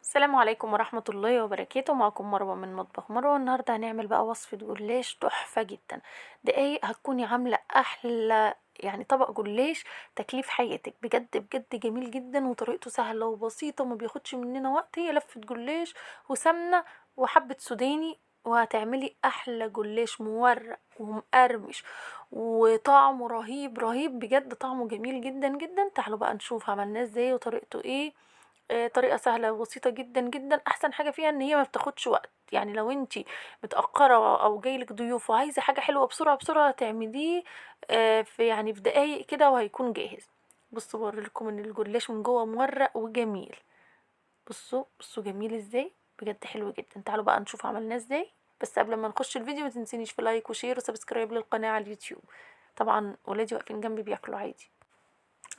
السلام عليكم ورحمة الله وبركاته. معكم مروة من مطبخ مروة. النهاردة هنعمل بقى وصفة جلاش تحفة جدا. دقايق هتكوني عاملة أحلى يعني طبق جلاش تكليف حياتك، بجد بجد جميل جدا وطريقته سهلة وبسيطة وما بياخدش مننا وقت. هي لفة جلاش وسمنة وحبة سوداني وهتعملي أحلى جلاش مورق ومقرمش وطعمه رهيب رهيب، بجد طعمه جميل جدا جدا. تعالوا بقى نشوف عملناه ازاي وطريقته ايه. طريقة سهلة وبسيطة جدًا، جدًا. أحسن حاجة فيها إن هي ما بتاخدش وقت، يعني لو أنتِ متأخرة أو جاي لِك ضيوف وعايزة حاجة حلوة بسرعة، بسرعة تعمليه في دقايق كده وهيكون جاهز. بصوا باوريلكم إن الجلاش من جوه مورق وجميل. بصوا، بصوا جميل ازاي، بجد حلو جدًا. تعالوا بقى نشوف عملناه ازاي. بس قبل ما نخش الفيديو ما تنسينيش في لايك وشير وسبسكرايب للقناة على اليوتيوب. طبعًا ولادي واقفين جنبي بياكلوا عادي.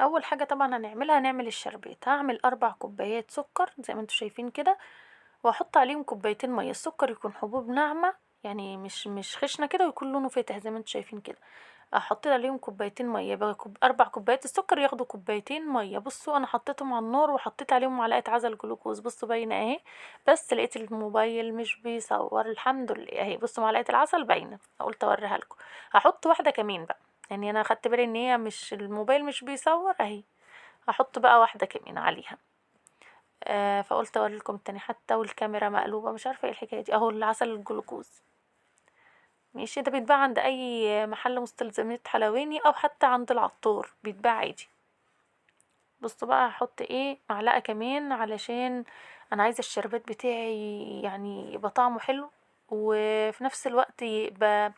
اول حاجه طبعا هنعمل الشربات. هعمل 4 كوبايات سكر زي ما انتوا شايفين كده، واحط عليهم كوبايتين ميه. السكر يكون حبوب ناعمه، يعني مش خشنه كده، ويكون لونه فاتح زي ما انتوا شايفين كده. احط عليهم كوبايتين ميه، يبقى 4 كوبايات السكر ياخدوا كوبايتين ميه. بصوا انا حطيتهم على النار وحطيت عليهم معلقه عسل جلوكوز. بصوا باينه اهي، بس لقيت الموبايل مش بيصور. الحمد لله اهي، بصوا معلقه العسل باينه، قلت اوريها لكم. هحط واحده كمان بقى، يعني انا خدت بالي ان هي مش الموبايل مش بيصور اهي. هحط بقى واحده كمان عليها. فقلت اوريلكم تاني حتى والكاميرا مقلوبه، مش عارفه ايه الحكايه دي. اهو العسل الجلوكوز ماشي، ده بيتباع عند اي محل مستلزمات حلواني او حتى عند العطار بيتباع عادي. بصوا بقى هحط ايه، معلقه كمان علشان انا عايزه الشربات بتاعي يعني يبقى طعمه حلو، وفي نفس الوقت يبقى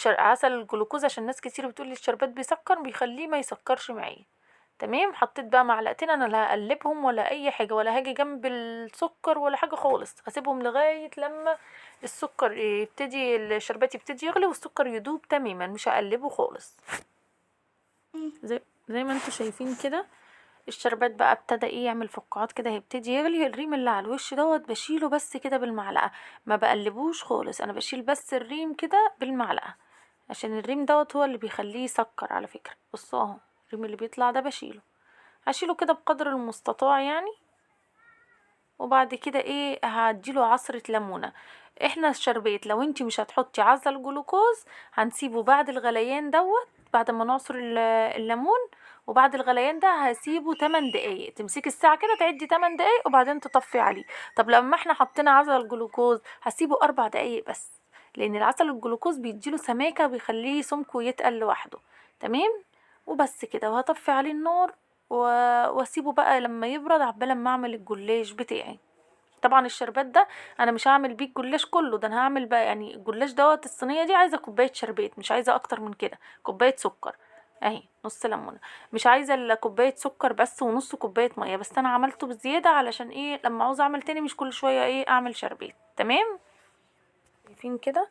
عسل الجلوكوز، عشان ناس كتير بتقولي الشربات بيسكر، بيخليه ما يسكرش معايا. تمام، حطيت بقى معلقتين. انا لا هقلبهم ولا اي حاجه، ولا هاجي جنب السكر ولا حاجه خالص. هسيبهم لغايه لما السكر يبتدي، الشربات يبتدي يغلي والسكر يدوب تماما، مش هقلبه خالص. زي زي ما انتوا شايفين كده الشربات بقى ابتدى ايه يعمل فقاعات كده، هيبتدي يغلي. الريم اللي على الوش دوت بشيله بس كده بالمعلقه، ما بقلبوش خالص. انا بشيل بس الريم كده بالمعلقه، عشان الريم دوت هو اللي بيخليه يسكر على فكره. بصوا اهو الريم اللي بيطلع ده بشيله، هشيله كده بقدر المستطاع يعني. وبعد كده ايه، هديله عصرة ليمونة. احنا الشربات لو انتي مش هتحطي عسل جلوكوز هنسيبه بعد الغليان دوت، بعد ما نعصر الليمون. وبعد الغليان ده هسيبه 8 دقايق. تمسكي الساعة كده تعدي 8 دقايق وبعدين تطفي عليه. طب لما احنا حطينا عسل جلوكوز هسيبه 4 دقايق بس، لان العسل الجلوكوز بيديله سماكة، بيخليه سمكه يتقل لوحده. تمام، وبس كده. وهطفي عليه النار واسيبه بقى لما يبرد عقبال ما اعمل الجلاش بتاعي. طبعا الشربات ده انا مش هعمل بيه الجلاش كله، ده انا هعمل بقى يعني الجلاش دوت. الصينيه دي عايزه كوبايه شربات، مش عايزه اكتر من كده. كوبايه سكر اهي، نص ليمونه. مش عايزه الا كوبايه سكر بس ونص كوبايه ميه بس. انا عملته بزياده علشان ايه، لما عاوز اعمل تاني مش كل شويه ايه اعمل شربات. تمام، شايفين كده.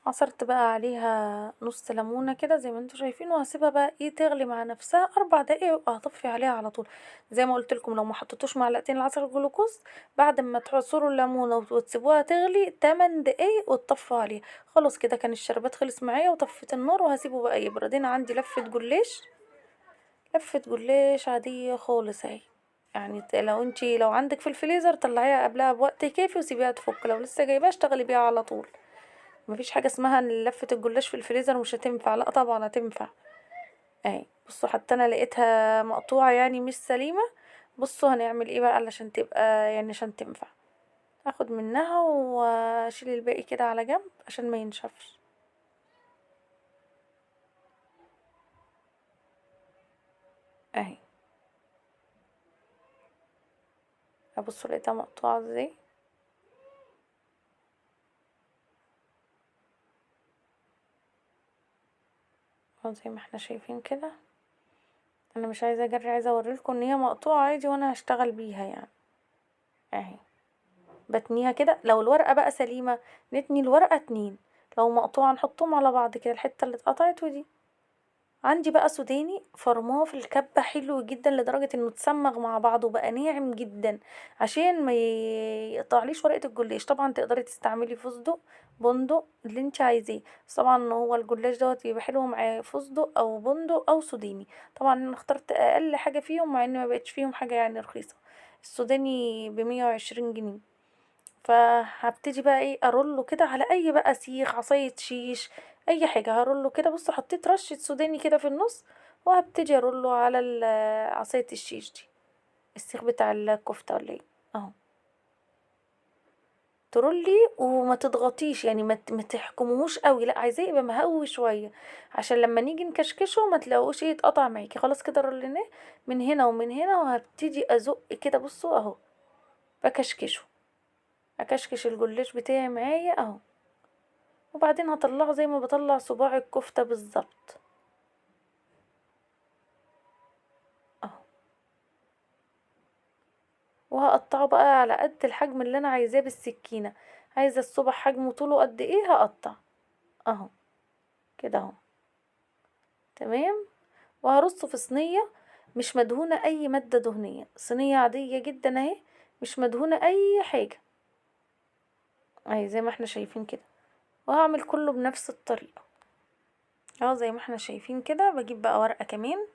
عصرت بقى عليها نص ليمونه كده زي ما انتوا شايفين، وهسيبها بقى ايه تغلي مع نفسها 4 دقايق وهطفي عليها على طول. زي ما قلت لكم، لو ما حطيتوش معلقتين العسل الجلوكوز بعد ما تعصروا الليمونه وتسيبوها تغلي 8 دقايق وتطفوا عليها، خلاص كده كان الشربات خلص معايا. وطفيت النار وهسيبه بقى يبرد. هنا عندي لفه جلاش عاديه خالص اهي. يعني لو عندك في الفريزر طلعيها قبلها بوقت كافي وسيبيها تفك. لو لسه جايباها اشتغلي بيها على طول. مفيش حاجة اسمها ان لفة الجلاش في الفريزر مش هتنفع، لا طبعا هتنفع اهي. بصوا حتى انا لقيتها مقطوعة يعني مش سليمة. بصوا هنعمل ايه بقى علشان تبقى يعني عشان تنفع. هاخد منها واشيل الباقي كده على جنب عشان ما ينشفش اهي. ابصوا لقيتها مقطوعة ازاي. اهو زي ما احنا شايفين كده. انا مش عايزة اجري، عايزة اوريلكم ان هي مقطوعة عادي وانا هشتغل بيها يعني اهي. بتنيها كده. لو الورقة بقى سليمة نتني الورقة 2، لو مقطوعة نحطهم على بعض كده الحتة اللي اتقطعت. ودي عندي بقى سوداني فرماه في الكبة حلو جدا لدرجة انه اتسمغ مع بعضه وبقى ناعم جدا، عشان ما يقطعليش ورقة الجلاش. طبعا تقدري تستعملي فستق، بندق، اللي انت عايزاه. بس طبعا هو الجلاش دوت يبقى حلو معاه فستق او بندق او سوداني. طبعا انا اخترت اقل حاجة فيهم مع ان ما بقتش فيهم حاجة يعني رخيصة. السوداني ب120 جنيه. فهبتدي بقى ايه ارله كده على اي بقى سيخ، عصاية شيش، اي حاجة هرله كده. بصوا حطيت رشة سوداني كده في النص، وهبتدي ارله على عصاية الشيش دي، السيخ بتاع الكفتة ولا ايه اهو. ترولي وما تضغطيش، يعني ما تحكموهوش قوي، لا عايزاه يبقى مهوي شويه، عشان لما نيجي نكشكشه ما تلاقوش ايه اتقطع معاكي. خلاص كده روليناه من هنا ومن هنا، وهبتدي ازق كده. بصوا اهو بكشكشه، اكشكش الجلاش بتاعي معايا اهو، وبعدين هطلعه زي ما بطلع صباع الكفته بالظبط اهو. وهقطعه بقى على قد الحجم اللي انا عايزاه بالسكينه. عايزه الصبع حجمه طوله قد ايه هقطع اهو كده اهو. تمام. وهرصه في صينية مش مدهونة اي مادة دهنية، صينية عادية جدا اهي، مش مدهونة اي حاجة اهي زي ما احنا شايفين كده. وهعمل كله بنفس الطريقة اهو زي ما احنا شايفين كده. بجيب بقى ورقة كمان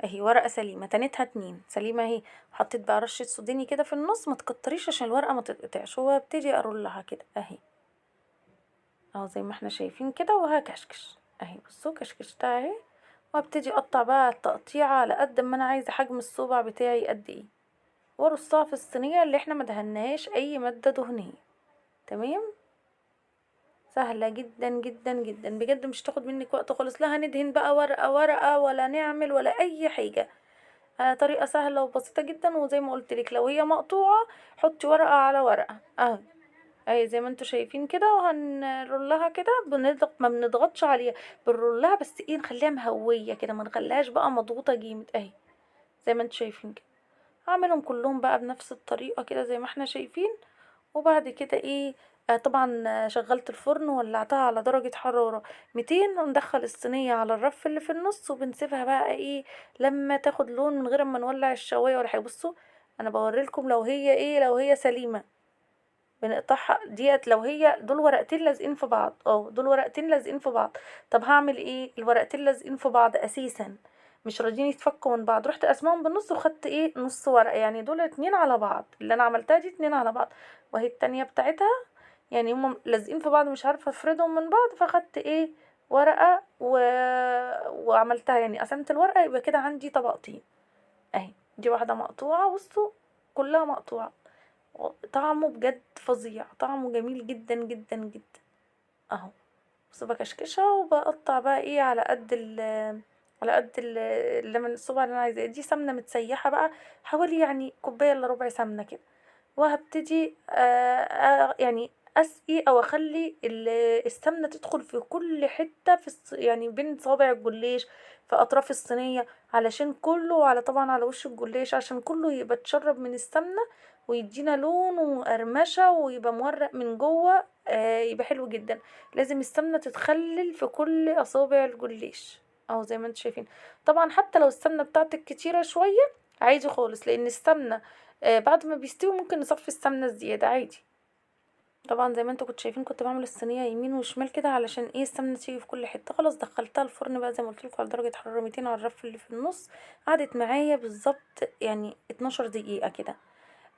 اهي، ورقة سليمة تنتها 2 سليمة اهي، حطيت بقى رشة سوداني كده في النص، ما تكتريش عشان الورقة ما تتقطعش، وابتدي ارولها كده اهي اهو زي ما احنا شايفين كده. وهكشكش اهي، بصوا كشكشتها اهي، وابتدي اقطع بقى التقطيعة على قد ما انا عايزة حجم الصوبع بتاعي قد ايه، وارصها في الصينية اللي احنا مدهناهاش اي مادة دهنية. تمام. سهلة جدا جدا جدا بجد، مش تاخد منك وقت خالص، لا هندهن بقى ورقة ورقة ولا نعمل ولا اي حاجة. طريقة سهلة وبسيطة جدا. وزي ما قلت لك لو هي مقطوعة حطي ورقة على ورقة اهي اهي زي ما انتوا شايفين كده. وهنرولها كده بنضغط، ما بنضغطش عليها، بنرولها بس ايه نخليها مهوية كده، ما نخليهاش بقى مضغوطة جامد اهي زي ما انتوا شايفين كده. هعملهم كلهم بقى بنفس الطريقة كده زي ما احنا شايفين. وبعد كده ايه طبعا شغلت الفرن وولعتها على درجة حرارة 200، وندخل الصينية على الرف اللي في النص، وبنسيبها بقى ايه لما تاخد لون من غير ما نولع الشواية ولا حاجة. بصوا انا بوريلكم لو هي ايه، لو هي سليمة بنقطعها ديت، لو هي دول ورقتين لازقين في بعض دول ورقتين لازقين في بعض. طب هعمل ايه، الورقتين لازقين في بعض اساسا مش راضيين يتفكوا من بعض، رحت قسمهم بالنص وخدت ايه نص ورقه، يعني دول 2 على بعض، اللي انا عملتها دي 2 على بعض، وهي التانية بتاعتها يعني هما لازقين في بعض مش عارفه افردهم من بعض، فخدت ايه ورقه وعملتها، يعني قسمت الورقه يبقى كده عندي طبقتين اهي. دي واحده مقطوعه بصوا، كلها مقطوعه. طعمه بجد فظيع، طعمه جميل جدا جدا جدا اهو. بس بكشكشها وبقطع بقى ايه على قد على قد اللي من الصبع اللي انا عايزاه. دي سمنه متسيحه بقى حوالي يعني كوبايه الا ربع سمنه كده. وهبتدي يعني اسقي او اخلي السمنه تدخل في كل حته في يعني بين صوابع الجليش، في اطراف الصينيه، علشان كله على طبعا على وش الجليش، عشان كله يبقى اتشرب من السمنه ويدينا لون وقرمشه ويبقى مورق من جوه. يبقى حلو جدا. لازم السمنه تتخلل في كل اصابع الجليش اهو زي ما انتم شايفين. طبعا حتى لو السمنه بتاعتك كتيره شويه عادي خالص، لان السمنه بعد ما بيستوي ممكن نصفي السمنة الزيادة عادي. طبعا زي ما انتوا كنتوا شايفين كنت بعمل الصينية يمين وشمال كده علشان ايه السمنة تيجي في كل حتة. خلاص دخلتها الفرن بقى زي ما قلت لكم على درجة حرارة 200 على الرف اللي في النص. قعدت معايا بالظبط يعني 12 دقيقة كده.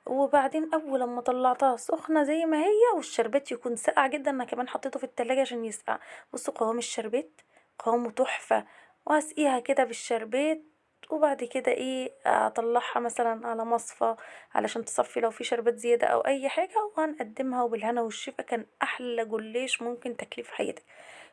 وبعدين اول لما طلعتها سخنة زي ما هي، والشربات يكون ساقع جدا، انا كمان حطيته في التلاجة عشان يسقع. بصوا قوام الشربات، قوامه تحفة. وهسقيها كده بالشربات، وبعد كده ايه اطلعها مثلا على مصفى علشان تصفي لو في شربات زيادة او اي حاجة، وهنقدمها وبالهنا والشفا. كان احلى جليش ممكن تاكليه في حياتك.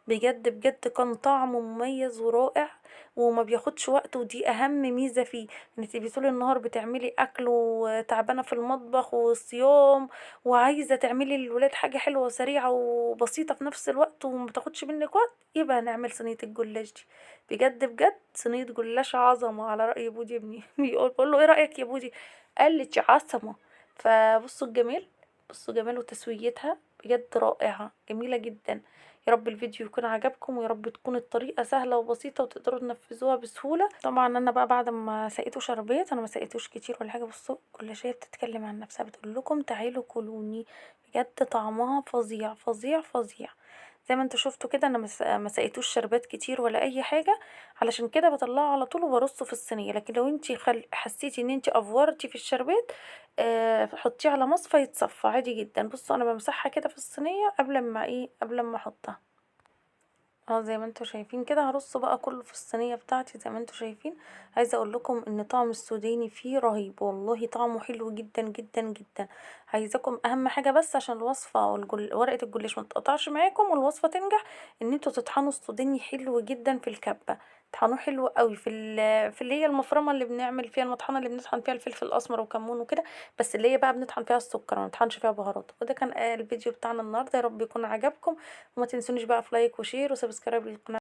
بجد بجد كان طعمه مميز ورائع، وما بياخدش وقت، ودي اهم ميزة فيه. ان تبقي طول النهار بتعملي اكل وتعبانة في المطبخ وصيام، وعايزة تعملي للولاد حاجة حلوة وسريعة وبسيطة في نفس الوقت وما تاخدش منك وقت، يبقى نعمل صينية الجلاش دي. بجد بجد صينية جلاش عظمة على رأي بودي ابني بقول له ايه رأيك يا بودي، قال لي دي عظمة. فبصوا الجمال، بصوا جمال وتسويتها بجد رائعة جميلة جدا. يا رب الفيديو يكون عجبكم، ويا رب تكون الطريقة سهلة وبسيطة وتقدروا تنفذوها بسهولة. طبعا انا بقى بعد ما سقيته شربات، انا ما سقيتوش كتير ولا حاجة. بصوا كل شوية بتتكلم عن نفسها بتقول لكم تعالوا كلوني. بجد طعمها فظيع فظيع فظيع. زي ما انتوا شفتوا كده انا ما سقيتوش شربات كتير ولا اي حاجه، علشان كده بطلعه على طول وبرصه في الصينيه. لكن لو انتي حسيتي ان انتي افورتي في الشربات، حطيه على مصفى يتصفى عادي جدا. بصوا انا بمسحها كده في الصينيه قبل ما احطها. زي ما انتوا شايفين كده هرصه بقى كله في الصينية بتاعتي زي ما انتوا شايفين. عايزة اقول لكم ان طعم السوداني فيه رهيب والله، طعمه حلو جدا جدا جدا. عايزاكم اهم حاجة بس عشان الوصفة ورقة الجلاش ما تقطعش معاكم والوصفة تنجح، ان انتوا تطحنوا السوداني حلو جدا في الكبة. طحنوه حلو قوي في اللي هي المفرمة اللي بنعمل فيها المطحنة اللي بنطحن فيها الفلفل الاسمر وكمون وكده، بس اللي هي بقى بنطحن فيها السكر ما بنطحنش فيها بهارات. وده كان الفيديو بتاعنا النهارده، يا رب يكون عجبكم. وما تنسونيش بقى في لايك وشير وسبسكرايب للقناة.